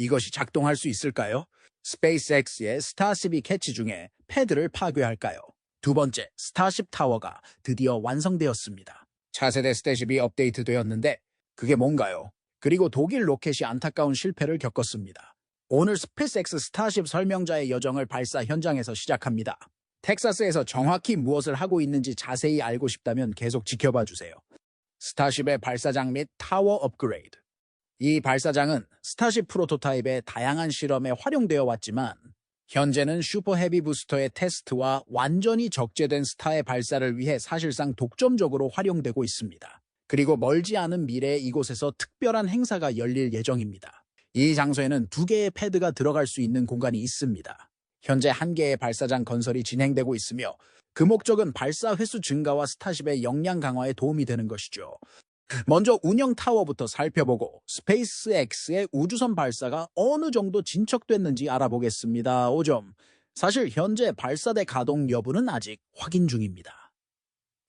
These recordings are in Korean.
이것이 작동할 수 있을까요? 스페이스X의 스타쉽이 캐치 중에 패드를 파괴할까요? 두 번째, 스타쉽 타워가 드디어 완성되었습니다. 차세대 스타쉽이 업데이트되었는데 그게 뭔가요? 그리고 독일 로켓이 안타까운 실패를 겪었습니다. 오늘 스페이스X 스타쉽 설명자의 여정을 발사 현장에서 시작합니다. 텍사스에서 정확히 무엇을 하고 있는지 자세히 알고 싶다면 계속 지켜봐 주세요. 스타쉽의 발사장 및 타워 업그레이드. 이 발사장은 스타쉽 프로토타입의 다양한 실험에 활용되어 왔지만 현재는 슈퍼 헤비 부스터의 테스트와 완전히 적재된 스타의 발사를 위해 사실상 독점적으로 활용되고 있습니다. 그리고 멀지 않은 미래에 이곳에서 특별한 행사가 열릴 예정입니다. 이 장소에는 2개의 패드가 들어갈 수 있는 공간이 있습니다. 현재 1개의 발사장 건설이 진행되고 있으며 그 목적은 발사 횟수 증가와 스타쉽의 역량 강화에 도움이 되는 것이죠. 먼저 운영 타워부터 살펴보고 스페이스X의 우주선 발사가 어느 정도 진척됐는지 알아보겠습니다. 5점. 사실 현재 발사대 가동 여부는 아직 확인 중입니다.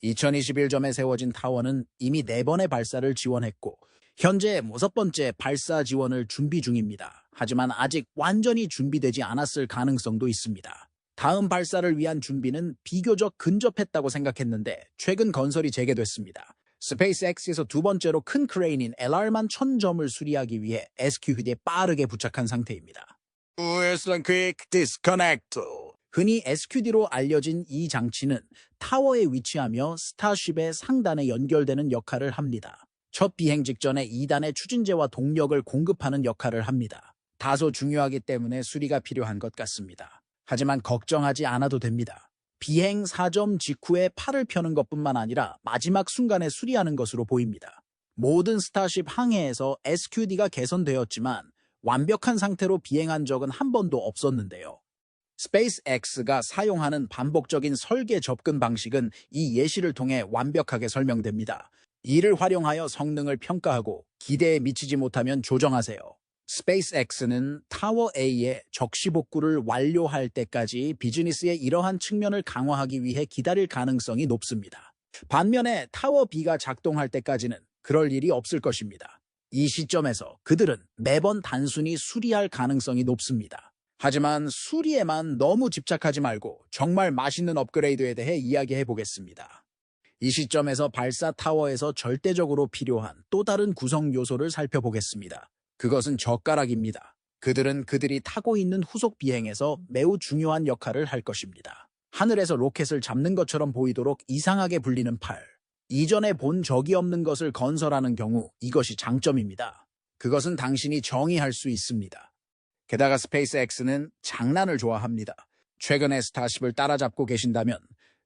2021점에 세워진 타워는 이미 4번의 발사를 지원했고 현재 6번째 발사 지원을 준비 중입니다. 하지만 아직 완전히 준비되지 않았을 가능성도 있습니다. 다음 발사를 위한 준비는 비교적 근접했다고 생각했는데 최근 건설이 재개됐습니다. 스페이스X에서 2번째로 큰 크레인인 LR만 1000점을 수리하기 위해 SQ 휴대에 빠르게 부착한 상태입니다. Wilson Quick Disconnect. 흔히 SQD로 알려진 이 장치는 타워에 위치하며 스타쉽의 상단에 연결되는 역할을 합니다. 첫 비행 직전에 2단의 추진제와 동력을 공급하는 역할을 합니다. 다소 중요하기 때문에 수리가 필요한 것 같습니다. 하지만 걱정하지 않아도 됩니다. 비행 4점 직후에 팔을 펴는 것뿐만 아니라 마지막 순간에 수리하는 것으로 보입니다. 모든 스타쉽 항해에서 SQD가 개선되었지만 완벽한 상태로 비행한 적은 한 번도 없었는데요. 스페이스X가 사용하는 반복적인 설계 접근 방식은 이 예시를 통해 완벽하게 설명됩니다. 이를 활용하여 성능을 평가하고 기대에 미치지 못하면 조정하세요. 스페이스X는 타워 A의 적시 복구를 완료할 때까지 비즈니스의 이러한 측면을 강화하기 위해 기다릴 가능성이 높습니다. 반면에 타워 B가 작동할 때까지는 그럴 일이 없을 것입니다. 이 시점에서 그들은 매번 단순히 수리할 가능성이 높습니다. 하지만 수리에만 너무 집착하지 말고 정말 맛있는 업그레이드에 대해 이야기해 보겠습니다. 이 시점에서 발사 타워에서 절대적으로 필요한 또 다른 구성 요소를 살펴보겠습니다. 그것은 젓가락입니다. 그들은 그들이 타고 있는 후속 비행에서 매우 중요한 역할을 할 것입니다. 하늘에서 로켓을 잡는 것처럼 보이도록 이상하게 불리는 팔. 이전에 본 적이 없는 것을 건설하는 경우 이것이 장점입니다. 그것은 당신이 정의할 수 있습니다. 게다가 스페이스X는 장난을 좋아합니다. 최근에 스타쉽을 따라잡고 계신다면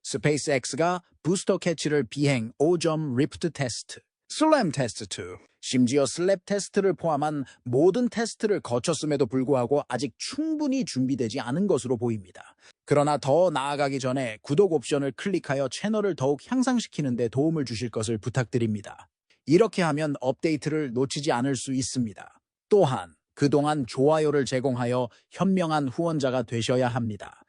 스페이스X가 부스터 캐치를 비행 5점 리프트 테스트, 슬램 테스트 2, 심지어 슬랩 테스트를 포함한 모든 테스트를 거쳤음에도 불구하고 아직 충분히 준비되지 않은 것으로 보입니다. 그러나 더 나아가기 전에 구독 옵션을 클릭하여 채널을 더욱 향상시키는 데 도움을 주실 것을 부탁드립니다. 이렇게 하면 업데이트를 놓치지 않을 수 있습니다. 또한 그동안 좋아요를 제공하여 현명한 후원자가 되셔야 합니다.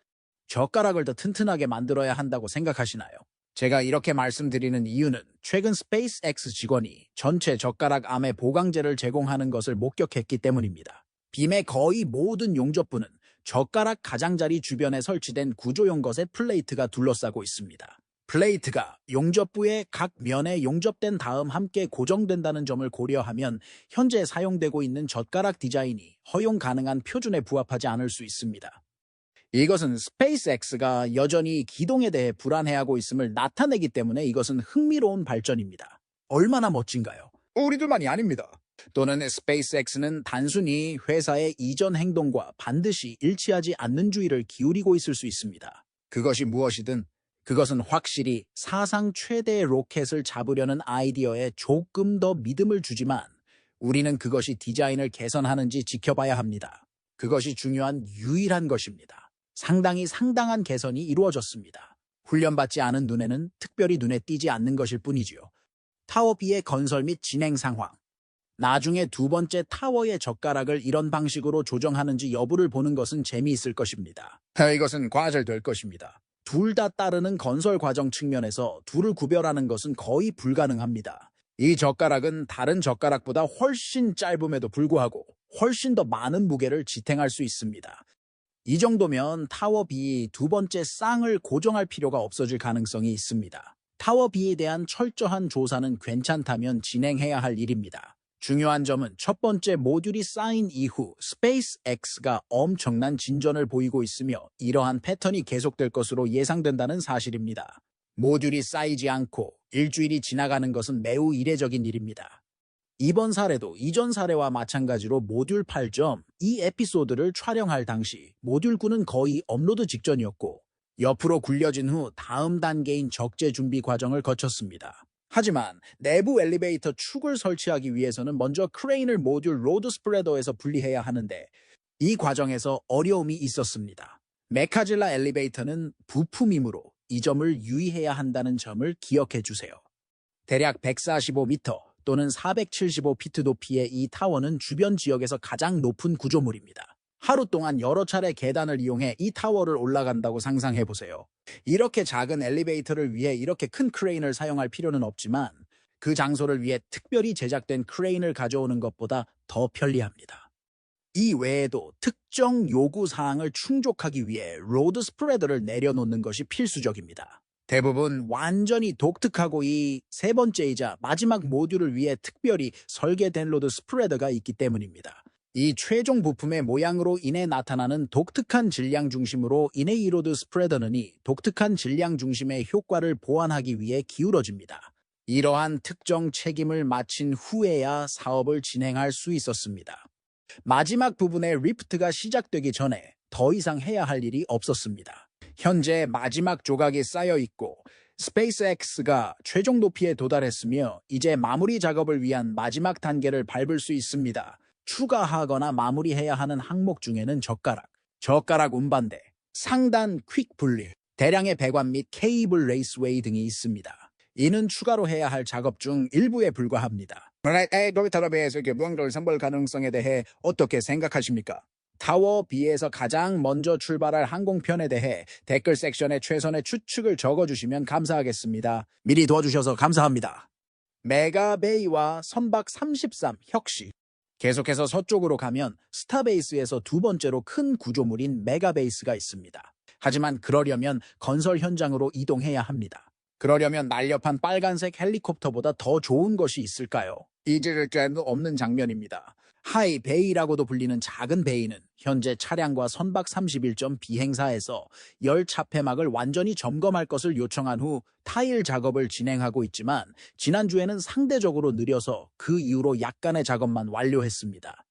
젓가락을 더 튼튼하게 만들어야 한다고 생각하시나요? 제가 이렇게 말씀드리는 이유는 최근 스페이스X 직원이 전체 젓가락 암의 보강제를 제공하는 것을 목격했기 때문입니다. 빔의 거의 모든 용접부는 젓가락 가장자리 주변에 설치된 구조용 것의 플레이트가 둘러싸고 있습니다. 플레이트가 용접부의 각 면에 용접된 다음 함께 고정된다는 점을 고려하면 현재 사용되고 있는 젓가락 디자인이 허용 가능한 표준에 부합하지 않을 수 있습니다. 이것은 스페이스X가 여전히 기동에 대해 불안해하고 있음을 나타내기 때문에 이것은 흥미로운 발전입니다. 얼마나 멋진가요? 우리들만이 아닙니다. 또는 스페이스X는 단순히 회사의 이전 행동과 반드시 일치하지 않는 주의를 기울이고 있을 수 있습니다. 그것이 무엇이든 그것은 확실히 사상 최대의 로켓을 잡으려는 아이디어에 조금 더 믿음을 주지만 우리는 그것이 디자인을 개선하는지 지켜봐야 합니다. 그것이 중요한 유일한 것입니다. 상당한 개선이 이루어졌습니다. 훈련받지 않은 눈에는 특별히 눈에 띄지 않는 것일 뿐이지요. 타워 B의 건설 및 진행 상황. 나중에 2번째 타워의 젓가락을 이런 방식으로 조정하는지 여부를 보는 것은 재미있을 것입니다. 이것은 과절될 것입니다. 둘 다 따르는 건설 과정 측면에서 둘을 구별하는 것은 거의 불가능합니다. 이 젓가락은 다른 젓가락보다 훨씬 짧음에도 불구하고 훨씬 더 많은 무게를 지탱할 수 있습니다. 이 정도면 타워 B 두 번째 쌍을 고정할 필요가 없어질 가능성이 있습니다. 타워 B에 대한 철저한 조사는 괜찮다면 진행해야 할 일입니다. 중요한 점은 첫 번째 모듈이 쌓인 이후 스페이스X가 엄청난 진전을 보이고 있으며 이러한 패턴이 계속될 것으로 예상된다는 사실입니다. 모듈이 쌓이지 않고 일주일이 지나가는 것은 매우 이례적인 일입니다. 이번 사례도 이전 사례와 마찬가지로 모듈 8점 이 에피소드를 촬영할 당시 모듈 9는 거의 업로드 직전이었고 옆으로 굴려진 후 다음 단계인 적재 준비 과정을 거쳤습니다. 하지만 내부 엘리베이터 축을 설치하기 위해서는 먼저 크레인을 모듈 로드 스프레더에서 분리해야 하는데 이 과정에서 어려움이 있었습니다. 메카질라 엘리베이터는 부품이므로 이 점을 유의해야 한다는 점을 기억해 주세요. 대략 145m 또는 475피트 높이의 이 타워는 주변 지역에서 가장 높은 구조물입니다. 하루 동안 여러 차례 계단을 이용해 이 타워를 올라간다고 상상해 보세요. 이렇게 작은 엘리베이터를 위해 이렇게 큰 크레인을 사용할 필요는 없지만 그 장소를 위해 특별히 제작된 크레인을 가져오는 것보다 더 편리합니다. 이 외에도 특정 요구사항을 충족하기 위해 로드 스프레더를 내려놓는 것이 필수적입니다. 대부분 완전히 독특하고 이 세 번째이자 마지막 모듈을 위해 특별히 설계된 로드 스프레더가 있기 때문입니다. 이 최종 부품의 모양으로 인해 나타나는 독특한 질량 중심으로 인해 이 로드 스프레더는 이 독특한 질량 중심의 효과를 보완하기 위해 기울어집니다. 이러한 특정 책임을 마친 후에야 사업을 진행할 수 있었습니다. 마지막 부분의 리프트가 시작되기 전에 더 이상 해야 할 일이 없었습니다. 현재 마지막 조각이 쌓여 있고 스페이스X가 최종 높이에 도달했으며 이제 마무리 작업을 위한 마지막 단계를 밟을 수 있습니다. 추가하거나 마무리해야 하는 항목 중에는 젓가락 운반대, 상단 퀵 분리, 대량의 배관 및 케이블 레이스웨이 등이 있습니다. 이는 추가로 해야 할 작업 중 일부에 불과합니다. 도비타로베에서 무항돌 선볼 가능성에 대해 어떻게 생각하십니까? 타워 B에서 가장 먼저 출발할 항공편에 대해 댓글 섹션에 최선의 추측을 적어주시면 감사하겠습니다. 미리 도와주셔서 감사합니다. 메가베이와 선박 33 혁시. 계속해서 서쪽으로 가면 스타베이스에서 두 번째로 큰 구조물인 메가베이스가 있습니다. 하지만 그러려면 건설 현장으로 이동해야 합니다. 그러려면 날렵한 빨간색 헬리콥터보다 더 좋은 것이 있을까요? 잊을 수 없는 장면입니다. 하이 베이라고도 불리는 작은 베이는 현재 차량과 선박 31점 비행사에서 열 차폐막을 완전히 점검할 것을 요청한 후 타일 작업을 진행하고 있지만 지난주에는 상대적으로 느려서 그 이후로 약간의 작업만 완료했습니다.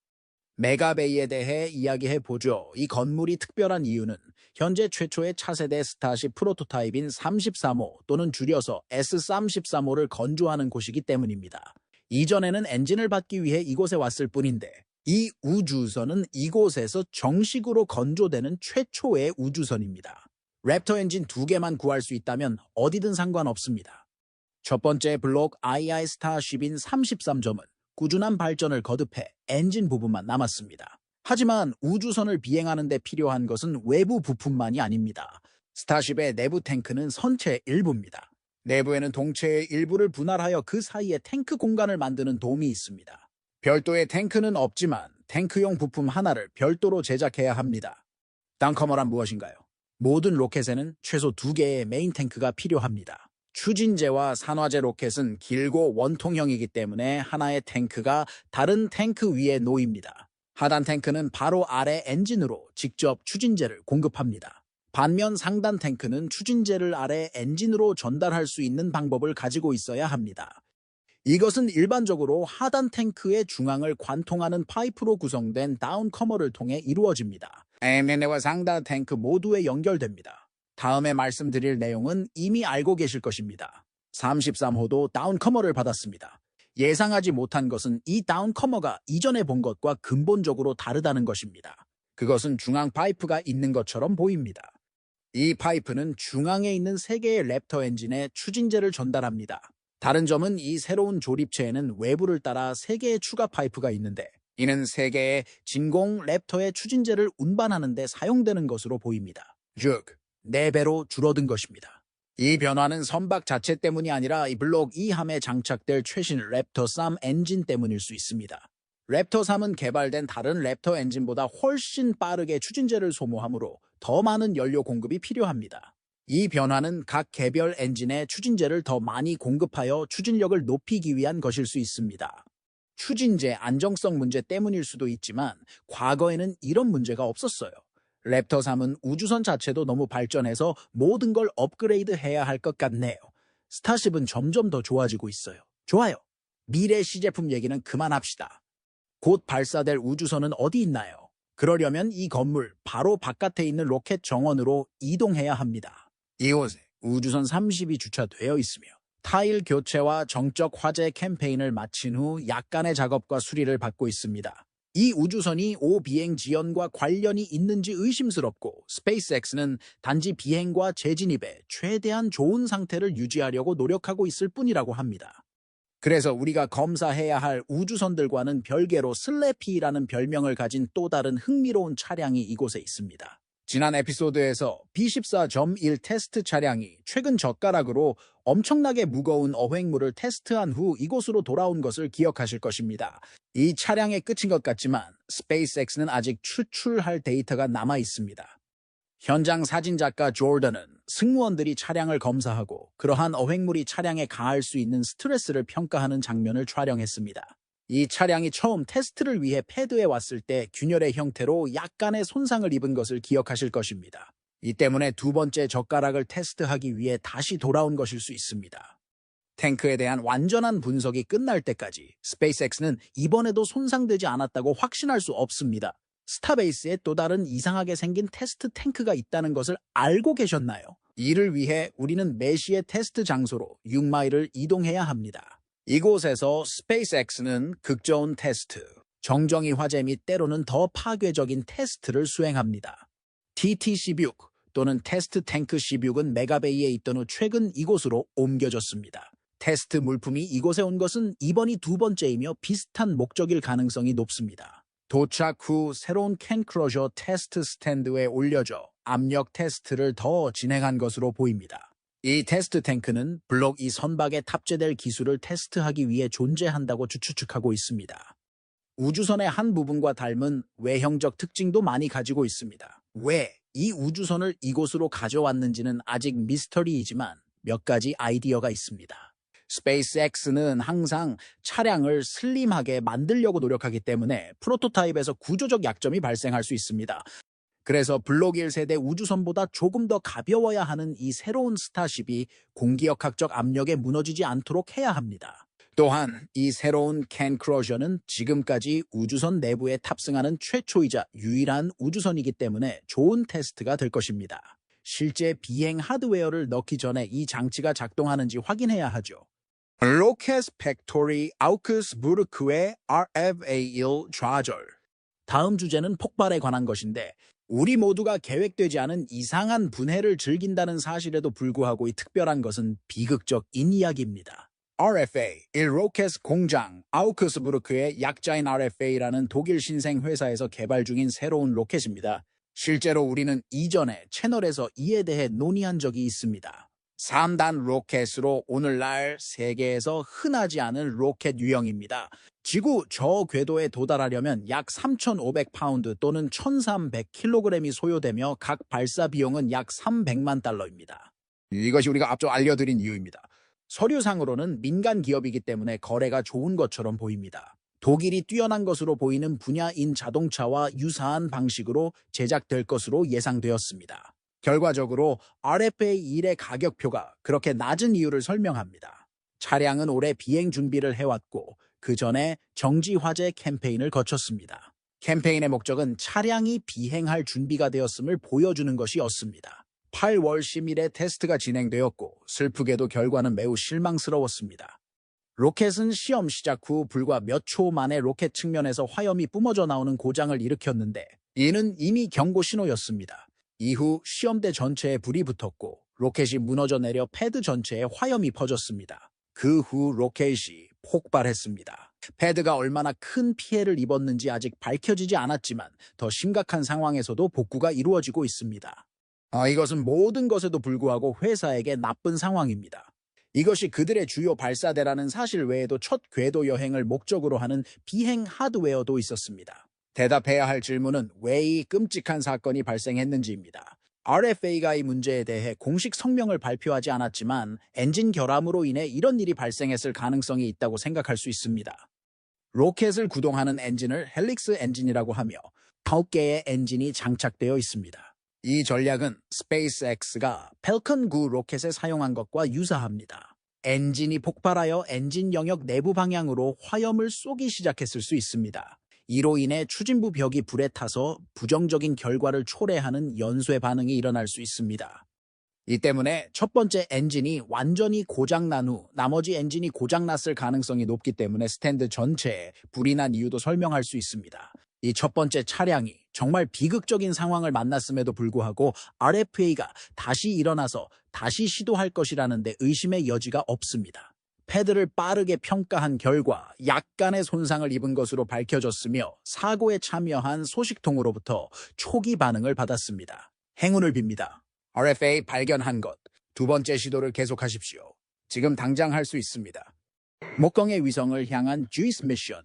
메가베이에 대해 이야기해보죠. 이 건물이 특별한 이유는 현재 최초의 차세대 스타쉽 프로토타입인 33호 또는 줄여서 S33호를 건조하는 곳이기 때문입니다. 이전에는 엔진을 받기 위해 이곳에 왔을 뿐인데 이 우주선은 이곳에서 정식으로 건조되는 최초의 우주선입니다. 랩터 엔진 2개만 구할 수 있다면 어디든 상관없습니다. 첫 번째 블록 II 스타쉽인 33점은 꾸준한 발전을 거듭해 엔진 부분만 남았습니다. 하지만 우주선을 비행하는 데 필요한 것은 외부 부품만이 아닙니다. 스타쉽의 내부 탱크는 선체의 일부입니다. 내부에는 동체의 일부를 분할하여 그 사이에 탱크 공간을 만드는 돔이 있습니다. 별도의 탱크는 없지만 탱크용 부품 하나를 별도로 제작해야 합니다. 다운커머란 무엇인가요? 모든 로켓에는 최소 2개의 메인 탱크가 필요합니다. 추진제와 산화제 로켓은 길고 원통형이기 때문에 하나의 탱크가 다른 탱크 위에 놓입니다. 하단 탱크는 바로 아래 엔진으로 직접 추진제를 공급합니다. 반면 상단 탱크는 추진제를 아래 엔진으로 전달할 수 있는 방법을 가지고 있어야 합니다. 이것은 일반적으로 하단 탱크의 중앙을 관통하는 파이프로 구성된 다운커머를 통해 이루어집니다. 엔진과 상단 탱크 모두에 연결됩니다. 다음에 말씀드릴 내용은 이미 알고 계실 것입니다. 33호도 다운커머를 받았습니다. 예상하지 못한 것은 이 다운커머가 이전에 본 것과 근본적으로 다르다는 것입니다. 그것은 중앙 파이프가 있는 것처럼 보입니다. 이 파이프는 중앙에 있는 3개의 랩터 엔진에 추진제를 전달합니다. 다른 점은 이 새로운 조립체에는 외부를 따라 3개의 추가 파이프가 있는데 이는 3개의 진공 랩터의 추진제를 운반하는 데 사용되는 것으로 보입니다. 즉, 4배로 줄어든 것입니다. 이 변화는 선박 자체 때문이 아니라 이 블록 2함에 장착될 최신 랩터 쌈 엔진 때문일 수 있습니다. 랩터 3은 개발된 다른 랩터 엔진보다 훨씬 빠르게 추진제를 소모하므로 더 많은 연료 공급이 필요합니다. 이 변화는 각 개별 엔진에 추진제를 더 많이 공급하여 추진력을 높이기 위한 것일 수 있습니다. 추진제 안정성 문제 때문일 수도 있지만 과거에는 이런 문제가 없었어요. 랩터 3은 우주선 자체도 너무 발전해서 모든 걸 업그레이드해야 할 것 같네요. 스타쉽은 점점 더 좋아지고 있어요. 좋아요. 미래 시제품 얘기는 그만합시다. 곧 발사될 우주선은 어디 있나요? 그러려면 이 건물 바로 바깥에 있는 로켓 정원으로 이동해야 합니다. 이곳에 우주선 30이 주차되어 있으며 타일 교체와 정적 화재 캠페인을 마친 후 약간의 작업과 수리를 받고 있습니다. 이 우주선이 비행 지연과 관련이 있는지 의심스럽고 스페이스X는 단지 비행과 재진입에 최대한 좋은 상태를 유지하려고 노력하고 있을 뿐이라고 합니다. 그래서 우리가 검사해야 할 우주선들과는 별개로 슬래피라는 별명을 가진 또 다른 흥미로운 차량이 이곳에 있습니다. 지난 에피소드에서 B14.1 테스트 차량이 최근 젓가락으로 엄청나게 무거운 어획물을 테스트한 후 이곳으로 돌아온 것을 기억하실 것입니다. 이 차량의 끝인 것 같지만 스페이스X는 아직 추출할 데이터가 남아 있습니다. 현장 사진작가 조던은 승무원들이 차량을 검사하고 그러한 어획물이 차량에 가할 수 있는 스트레스를 평가하는 장면을 촬영했습니다. 이 차량이 처음 테스트를 위해 패드에 왔을 때 균열의 형태로 약간의 손상을 입은 것을 기억하실 것입니다. 이 때문에 두 번째 젓가락을 테스트하기 위해 다시 돌아온 것일 수 있습니다. 탱크에 대한 완전한 분석이 끝날 때까지 스페이스X는 이번에도 손상되지 않았다고 확신할 수 없습니다. 스타베이스에 또 다른 이상하게 생긴 테스트 탱크가 있다는 것을 알고 계셨나요? 이를 위해 우리는 메시의 테스트 장소로 6마일을 이동해야 합니다. 이곳에서 스페이스X는 극저온 테스트, 정정이 화재 및 때로는 더 파괴적인 테스트를 수행합니다. TT-16 또는 테스트 탱크 16은 메가베이에 있던 후 최근 이곳으로 옮겨졌습니다. 테스트 물품이 이곳에 온 것은 이번이 두 번째이며 비슷한 목적일 가능성이 높습니다. 도착 후 새로운 캔크러셔 테스트 스탠드에 올려져 압력 테스트를 더 진행한 것으로 보입니다. 이 테스트 탱크는 블록 2 선박에 탑재될 기술을 테스트하기 위해 존재한다고 추측하고 있습니다. 우주선의 한 부분과 닮은 외형적 특징도 많이 가지고 있습니다. 왜 이 우주선을 이곳으로 가져왔는지는 아직 미스터리이지만 몇 가지 아이디어가 있습니다. 스페이스X는 항상 차량을 슬림하게 만들려고 노력하기 때문에 프로토타입에서 구조적 약점이 발생할 수 있습니다. 그래서 블록 1세대 우주선보다 조금 더 가벼워야 하는 이 새로운 스타쉽이 공기역학적 압력에 무너지지 않도록 해야 합니다. 또한 이 새로운 캔크러셔는 지금까지 우주선 내부에 탑승하는 최초이자 유일한 우주선이기 때문에 좋은 테스트가 될 것입니다. 실제 비행 하드웨어를 넣기 전에 이 장치가 작동하는지 확인해야 하죠. 로켓 팩토리 아우크스부르크의 RFA1 좌절. 다음 주제는 폭발에 관한 것인데 우리 모두가 계획되지 않은 이상한 분해를 즐긴다는 사실에도 불구하고 이 특별한 것은 비극적인 이야기입니다. RFA, 이 로켓 공장 아우크스부르크의 약자인 RFA라는 독일 신생 회사에서 개발 중인 새로운 로켓입니다. 실제로 우리는 이전에 채널에서 이에 대해 논의한 적이 있습니다. 3단 로켓으로 오늘날 세계에서 흔하지 않은 로켓 유형입니다. 지구 저 궤도에 도달하려면 약 3,500파운드 또는 1,300kg이 소요되며 각 발사 비용은 약 300만 달러입니다. 이것이 우리가 앞서 알려드린 이유입니다. 서류상으로는 민간 기업이기 때문에 거래가 좋은 것처럼 보입니다. 독일이 뛰어난 것으로 보이는 분야인 자동차와 유사한 방식으로 제작될 것으로 예상되었습니다. 결과적으로 RFA1의 가격표가 그렇게 낮은 이유를 설명합니다. 차량은 올해 비행 준비를 해왔고 그 전에 정지 화재 캠페인을 거쳤습니다. 캠페인의 목적은 차량이 비행할 준비가 되었음을 보여주는 것이었습니다. 8월 10일에 테스트가 진행되었고 슬프게도 결과는 매우 실망스러웠습니다. 로켓은 시험 시작 후 불과 몇 초 만에 로켓 측면에서 화염이 뿜어져 나오는 고장을 일으켰는데 이는 이미 경고 신호였습니다. 이후 시험대 전체에 불이 붙었고 로켓이 무너져 내려 패드 전체에 화염이 퍼졌습니다. 그 후 로켓이 폭발했습니다. 패드가 얼마나 큰 피해를 입었는지 아직 밝혀지지 않았지만 더 심각한 상황에서도 복구가 이루어지고 있습니다. 이것은 모든 것에도 불구하고 회사에게 나쁜 상황입니다. 이것이 그들의 주요 발사대라는 사실 외에도 첫 궤도 여행을 목적으로 하는 비행 하드웨어도 있었습니다. 대답해야 할 질문은 왜 이 끔찍한 사건이 발생했는지입니다. RFA가 이 문제에 대해 공식 성명을 발표하지 않았지만 엔진 결함으로 인해 이런 일이 발생했을 가능성이 있다고 생각할 수 있습니다. 로켓을 구동하는 엔진을 헬릭스 엔진이라고 하며 9개의 엔진이 장착되어 있습니다. 이 전략은 스페이스X가 펠컨 9 로켓에 사용한 것과 유사합니다. 엔진이 폭발하여 엔진 영역 내부 방향으로 화염을 쏘기 시작했을 수 있습니다. 이로 인해 추진부 벽이 불에 타서 부정적인 결과를 초래하는 연쇄 반응이 일어날 수 있습니다. 이 때문에 첫 번째 엔진이 완전히 고장난 후 나머지 엔진이 고장났을 가능성이 높기 때문에 스탠드 전체에 불이 난 이유도 설명할 수 있습니다. 이 첫 번째 차량이 정말 비극적인 상황을 만났음에도 불구하고 RFA가 다시 일어나서 다시 시도할 것이라는 데 의심의 여지가 없습니다. 패드를 빠르게 평가한 결과 약간의 손상을 입은 것으로 밝혀졌으며 사고에 참여한 소식통으로부터 초기 반응을 받았습니다. 행운을 빕니다. RFA 발견한 것. 두 번째 시도를 계속하십시오. 지금 당장 할 수 있습니다. 목성의 위성을 향한 주이스 미션.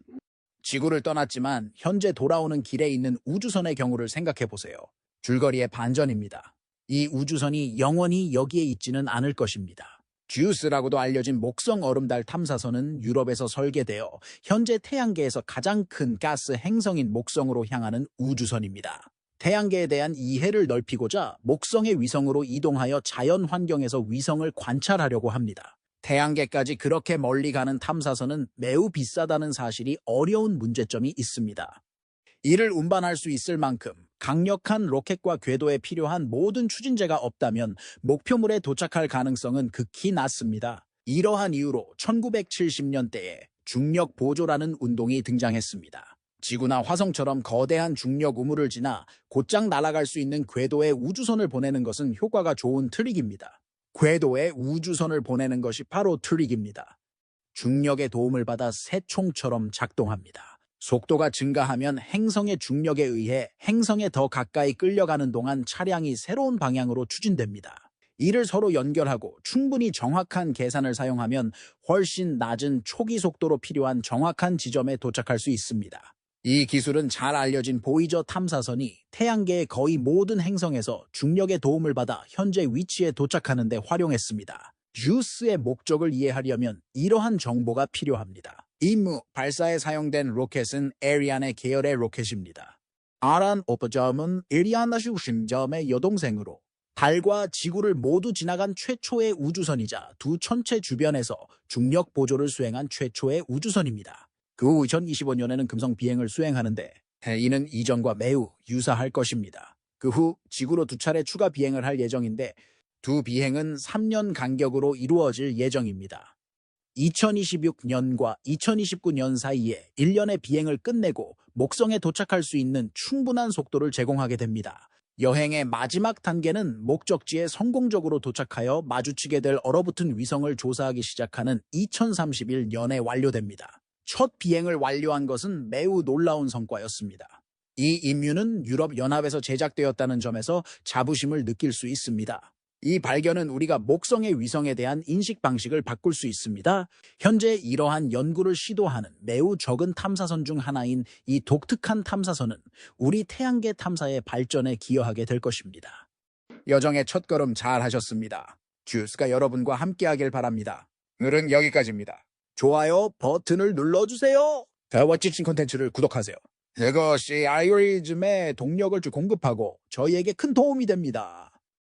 지구를 떠났지만 현재 돌아오는 길에 있는 우주선의 경우를 생각해 보세요. 줄거리의 반전입니다. 이 우주선이 영원히 여기에 있지는 않을 것입니다. 주스라고도 알려진 목성 얼음달 탐사선은 유럽에서 설계되어 현재 태양계에서 가장 큰 가스 행성인 목성으로 향하는 우주선입니다. 태양계에 대한 이해를 넓히고자 목성의 위성으로 이동하여 자연 환경에서 위성을 관찰하려고 합니다. 태양계까지 그렇게 멀리 가는 탐사선은 매우 비싸다는 사실이 어려운 문제점이 있습니다. 이를 운반할 수 있을 만큼 강력한 로켓과 궤도에 필요한 모든 추진제가 없다면 목표물에 도착할 가능성은 극히 낮습니다. 이러한 이유로 1970년대에 중력 보조라는 운동이 등장했습니다. 지구나 화성처럼 거대한 중력 우물을 지나 곧장 날아갈 수 있는 궤도에 우주선을 보내는 것은 효과가 좋은 트릭입니다. 궤도에 우주선을 보내는 것이 바로 트릭입니다. 중력의 도움을 받아 새총처럼 작동합니다. 속도가 증가하면 행성의 중력에 의해 행성에 더 가까이 끌려가는 동안 차량이 새로운 방향으로 추진됩니다. 이를 서로 연결하고 충분히 정확한 계산을 사용하면 훨씬 낮은 초기 속도로 필요한 정확한 지점에 도착할 수 있습니다. 이 기술은 잘 알려진 보이저 탐사선이 태양계의 거의 모든 행성에서 중력의 도움을 받아 현재 위치에 도착하는 데 활용했습니다. 주스의 목적을 이해하려면 이러한 정보가 필요합니다. 임무 발사에 사용된 로켓은 에리안의 계열의 로켓입니다. 아란 오퍼점은 에리아나슈 심점의 여동생으로 달과 지구를 모두 지나간 최초의 우주선이자 두 천체 주변에서 중력 보조를 수행한 최초의 우주선입니다. 그 후 2025년에는 금성 비행을 수행하는데 이는 이전과 매우 유사할 것입니다. 그 후 지구로 두 차례 추가 비행을 할 예정인데 두 비행은 3년 간격으로 이루어질 예정입니다. 2026년과 2029년 사이에 1년의 비행을 끝내고 목성에 도착할 수 있는 충분한 속도를 제공하게 됩니다. 여행의 마지막 단계는 목적지에 성공적으로 도착하여 마주치게 될 얼어붙은 위성을 조사하기 시작하는 2031년에 완료됩니다. 첫 비행을 완료한 것은 매우 놀라운 성과였습니다. 이 임무는 유럽연합에서 제작되었다는 점에서 자부심을 느낄 수 있습니다. 이 발견은 우리가 목성의 위성에 대한 인식 방식을 바꿀 수 있습니다. 현재 이러한 연구를 시도하는 매우 적은 탐사선 중 하나인 이 독특한 탐사선은 우리 태양계 탐사의 발전에 기여하게 될 것입니다. 여정의 첫걸음 잘 하셨습니다. 주스가 여러분과 함께하길 바랍니다. 오늘은 여기까지입니다. 좋아요 버튼을 눌러주세요. 저와 찌친 콘텐츠를 구독하세요. 이것이 알고리즘에 동력을 공급하고 저희에게 큰 도움이 됩니다.